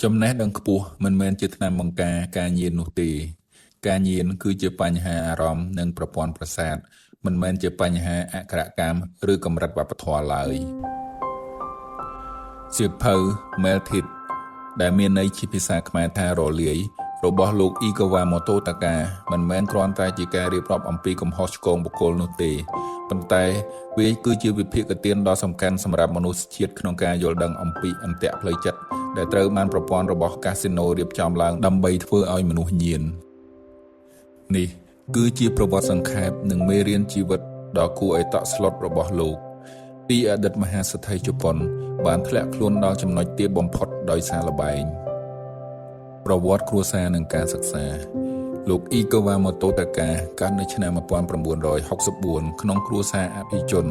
ចំណេះដឹងខ្ពស់មិនមែនជាថ្នាំបង្ការការញៀននោះទេការញៀនគឺជាបញ្ហាអារម្មណ៍និងប្រព័ន្ធប្រសាទមិនមែនជាបញ្ហាអក្ខរកម្មឬកម្រិតវប្បធម៌ឡើយសៀវភៅ Melted ដែលមានន័យជាភាសាខ្មែរថារលាយរបស់លោកអ៊ីកាវ៉ាម៉ូតូតាកាមិនមែនគ្រាន់តែជាការរៀបរាប់អំពីកំហុសឆ្គងបុគ្គលនោះទេប៉ុន្តែវាគឺជាវិភាគទានដ៏សំខាន់សម្រាប់មនុស្សជាតិក្នុងការយល់ដឹងអំពីអន្ទាក់ផ្លូវចិត្តដែលត្រូវបានប្រព័ន្ធរបស់កាស៊ីណូរៀបចំឡើងដើម្បីធ្វើឲ្យមនុស្សញៀននេះគឺជាប្រវត្តិសង្ខេបនិងមេរៀនជីវិតដ៏គួរឲ្យតក់ស្លុតរបស់លោកពីអតីតមហាសេដ្ឋីជប៉ុនបានធ្លាក់ខ្លួនដល់ចំណុចទាបបំផុតដោយសារល្បែងប្រវត្តិគ្រួសារនិងការសិក្សាលោកអ៊ីកាវ៉ាម៉ូតូតាកាកើតនៅឆ្នាំ1964ក្នុងគ្រួសារអភិជន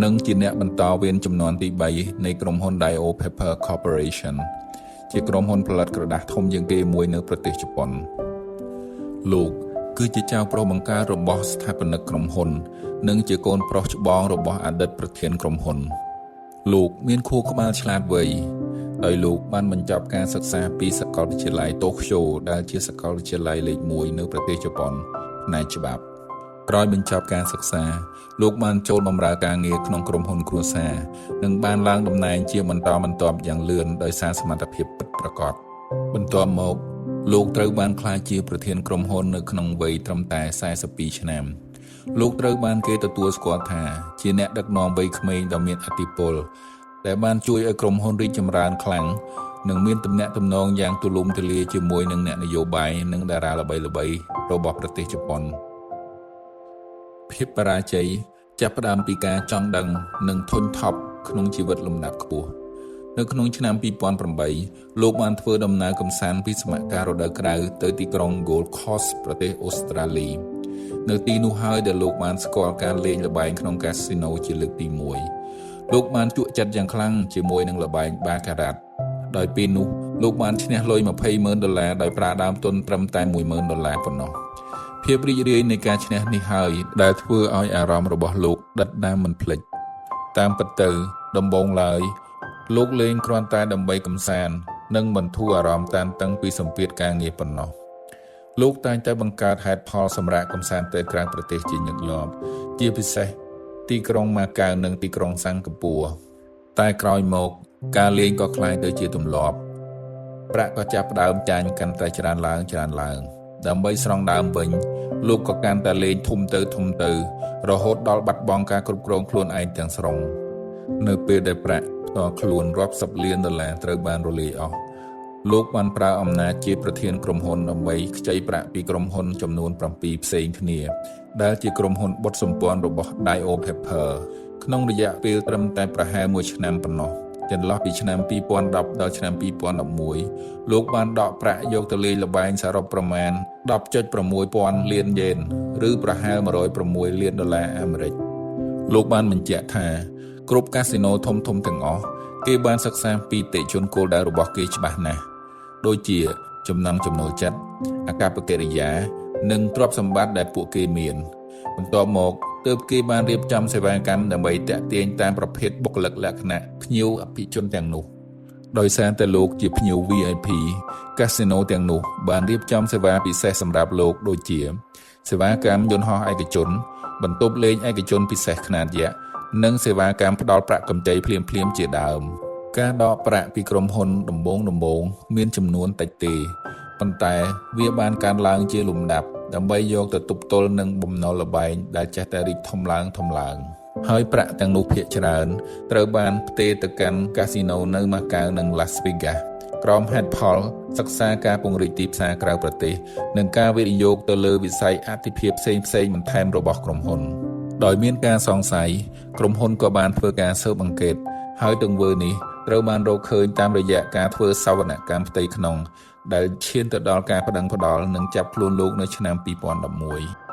និងជាអ្នកបន្តវេនជំនាន់ទី3នៃក្រុមហ៊ុន Dio Paper Corporation ជាក្រុមហ៊ុនផលិតក្រដាសធំជាងគេមួយនៅប្រទេសជប៉ុនលោកគឺជាចៅប្រុសបង្កើតរបស់ស្ថាបនិកក្រុមហ៊ុននិងជាកូនប្រុសច្បងរបស់អតីតប្រធានក្រុមហ៊ុនលោកមានខួរក្បាលឆ្លាតវៃដោយលោកបានបញ្ចប់ការសិក្សាពីសាកលវិទ្យាល័យតូក្យូដែលជាសាកលវិទ្យាល័យលេខ1នៅប្រទេសជប៉ុនផ្នែកច្បាប់ក្រោយបញ្ចប់ការសិក្សាលោកបានចូលបម្រើការងារក្នុងក្រុមហ៊ុនគ្រួសារនិងបានឡើងតំណែងជាបន្តបន្ទាប់យ៉ាងលឿនដោយសារសមត្ថភាពពិតប្រាកដបន្ទាប់មកលោកត្រូវបានក្លាយជាប្រធានក្រុមហ៊ុននៅក្នុងវ័យត្រឹមតែ42ឆ្នាំលោកត្រូវបានគេទទួលស្គាល់ថាជាអ្នកដឹកនាំវ័យក្មេងដ៏មានឥទ្ធិពលដែលបានជួយឲ្យក្រុមហ៊ុនរីកចម្រើនខ្លាំងនិងមានទំនាក់ទំនងយ៉ាងទូលំទូលាយជាមួយនឹងអ្នកនយោបាយនិងតារាល្បីៗរបស់ប្រទេសជប៉ុនភាពបរាជ័យចាប់ផ្ដើមពីការចង់ដឹងនិងធុញថប់ក្នុងជីវិតលំដាប់ខ្ពស់នៅក្នុងឆ្នាំ2008លោកបានធ្វើដំណើរកម្សាន្តពីសមការរដូវក្តៅទៅទីក្រុង Gold Coast ប្រទេសអូស្ត្រាលីនៅទីនោះហើយដែលលោកបានស្គាល់ការលេងល្បែងក្នុងកាស៊ីណូជាលើកទី1លោកបានជក់ចិត្តយ៉ាងខ្លាំងជាមួយនឹងល្បែងបាការ៉ាត់ដោយពេលនោះលោកបានឈ្នះលុយ$200,000ដោយប្រើដើមទុនត្រឹមតែ$10,000ប៉ុណ្ណោះភាពរីករាយនៃការឈ្នះនេះហើយដែលធ្វើឲ្យអារម្មណ៍របស់លោកដិតដាមមិនភ្លេចតាមពិតទៅដំបូងឡើយលោកលេងគ្រាន់តែដើម្បីកម្សាន្តនិងបន្ធូរអារម្មណ៍តានតឹងពីសម្ពាធការងារប៉ុណ្ណោះលោកតែងតែបង្កើតហេតុផលសម្រាប់កម្សាន្តទៅក្រៅប្រទេសជាញឹកញាប់ជាពិសេសទីក្រុងម៉ាកាវនិងទីក្រុងសិង្ហបុរីតែក្រោយមកការលេងក៏คล้ายទៅជាទម្លាប់ប្រាក់ក៏ចាប់ផ្ដើមចាញ់កាន់តែច្រើនឡើងដើម្បីស្រង់ដើមវិញលោកក៏កាន់តែលេងធំទៅរហូតដល់បាត់បង់ការគ្រប់គ្រងខ្លួនឯងទាំងស្រុងនៅពេលដែលប្រាក់ផ្ទាល់ខ្លួនរាប់សិបលានដុល្លារត្រូវបានរលាយអស់លោកបានប្រើអំណាចជាប្រធានក្រុមហ៊ុនដើម្បីខ្ចីប្រាក់ពីក្រុមហ៊ុនចំនួន7ផ្សេងគ្នាដែលជាក្រុមហ៊ុនបុតសម្ព័ន្ធរបស់ Dio Paper ក្នុងរយៈពេលត្រឹមតែប្រហែល1ឆ្នាំប៉ុណ្ណោះចន្លោះពីឆ្នាំ2010ដល់ឆ្នាំ2011លោកបានដកប្រាក់យកទៅលេងល្បែងសរុបប្រមាណ $10.6 ពាន់លានយេនឬប្រហែល$106លានអាមេរិកលោកបានបញ្ជាក់ថាគ្រប់កាស៊ីណូធំទាំងអស់គេបានសិក្សាពីតេជនគោលដៅរបស់គេច្បាស់ណាស់ដូចជាចំណង់ចំណូលចិត្តអាកប្បកិរិយានិងទ្រព្យសម្បត្តិដែលពួកគេមានបន្ទាប់មកទើបគេបានរៀបចំសេវាកម្មដើម្បីទាក់ទាញតាមប្រភេទបុគ្គលិកលក្ខណៈភ្ញៀវអភិជនទាំងនោះដោយសារតែលោកជាភ្ញៀវ VIP កាស៊ីណូទាំងនោះបានរៀបចំសេវាពិសេសសម្រាប់លោកដូចជាសេវាកម្មយន្តហោះឯកជនបន្ទប់លេងឯកជនពិសេសខ្នាតយក្សនិងសេវាកម្មផ្ដល់ប្រាក់កម្ចីភ្លាមជាដើមការដកប្រាក់ពីក្រុមហ៊ុនដំបូងមានចំនួនតិចទេប៉ុន្តែវាបានកើនឡើងជាលំដាប់ដើម្បីយកទៅទប់ទល់នឹងបំណុលល្បែងដែលចេះតែរីកធំឡើងហើយប្រាក់ទាំងនោះភាគច្រើនត្រូវបានផ្ទេរទៅកាន់កាស៊ីណូនៅម៉ាកាវនិង Las Vegas ក្រោមហេតុផលសិក្សាការពង្រីកទីផ្សារក្រៅប្រទេសនិងការវិនិយោគទៅលើវិស័យអាទិភាពផ្សេងបន្ថែមរបស់ក្រុមហ៊ុនដោយមានការសង្ស័យក្រុមហ៊ុនក៏បានធ្វើការស៊ើបអង្កេតហើយទង្វើនេះត្រូវបានរកឃើញតាមរយៈការធ្វើសវនកម្មផ្ទៃក្នុងដែលឈានទៅដល់ការប្តឹងផ្តល់និងចាប់ខ្លួនលោកនៅឆ្នាំ2011